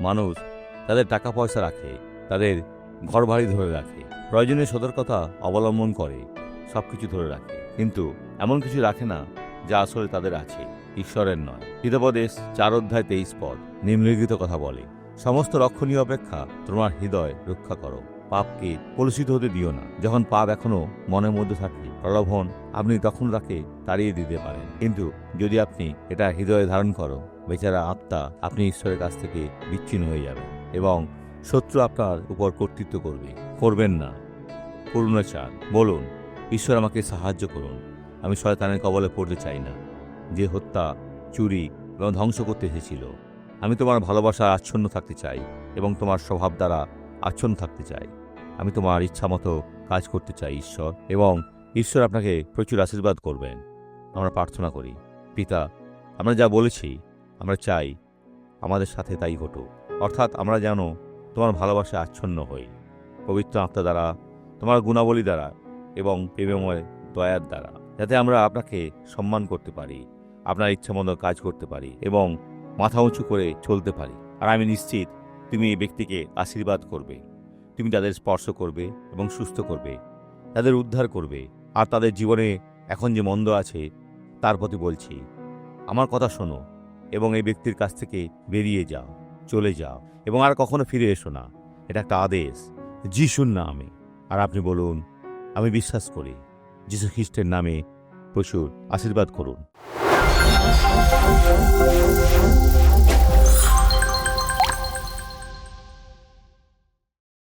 মানুষ তাদের টাকা পয়সা রাখে, তাদের ঘর বাড়ি ধরে রাখে, প্রয়োজনীয় সতর্কতা অবলম্বন করে, সবকিছু ধরে রাখে, কিন্তু এমন কিছু রাখে না যা আসলে তাদের আছে, ঈশ্বরের নয়। হিতোপদেশ 4:23 নিম্নলিখিত কথা বলে, সমস্ত রক্ষণীয় অপেক্ষা তোমার হৃদয় রক্ষা করো, পাপকে কলুষিত হতে দিও না। যখন পাপ এখনো মনের মধ্যে থাকে, প্রলোভন, আপনি তখন তাকে তাড়িয়ে দিতে পারেন, কিন্তু যদি আপনি এটা হৃদয়ে ধারণ করো, বেচারা আত্মা, আপনি ঈশ্বরের কাছ থেকে বিচ্ছিন্ন হয়ে যাবেন এবং শত্রু আপনার উপর কর্তৃত্ব করবেন না। করুণা চান, বলুন, ঈশ্বর আমাকে সাহায্য করুন, আমি শয়তানের কবলে পড়তে চাই না, যে হত্যা, চুরি এবং ধ্বংস করতে এসেছিল। আমি তোমার ভালোবাসায় আচ্ছন্ন থাকতে চাই এবং তোমার স্বভাব দ্বারা আচ্ছন্ন থাকতে চাই। আমি তোমার ইচ্ছা মতো কাজ করতে চাই ঈশ্বর, এবং ঈশ্বর আপনাকে প্রচুর আশীর্বাদ করবেন। আমরা প্রার্থনা করি। পিতা, আমরা যা বলেছি আমরা চাই আমাদের সাথে তাই ঘটুক, অর্থাৎ আমরা যেন তোমার ভালোবাসায় আচ্ছন্ন হই, পবিত্র আত্মা দ্বারা, তোমার গুণাবলী দ্বারা এবং প্রেমময় দয়ার দ্বারা, যাতে আমরা আপনাকে সম্মান করতে পারি, আপনার ইচ্ছা মতো কাজ করতে পারি এবং মাথা উঁচু করে চলতে পারি। আর আমি নিশ্চিত তুমি এই ব্যক্তিকে আশীর্বাদ করবে, তুমি তাদের স্পর্শ করবে এবং সুস্থ করবে, তাদের উদ্ধার করবে। আর তাদের জীবনে এখন যে মন্দ আছে তার প্রতি বলছি, আমার কথা শোনো এবং এই ব্যক্তির কাছ থেকে বেরিয়ে যাও, চলে যাও এবং আর কখনো ফিরে এসো না। এটা একটা আদেশ যিশুর নামে। আর আপনি বলুন, আমি বিশ্বাস করি। যিশু খ্রিস্টের নামে প্রচুর আশীর্বাদ করুন।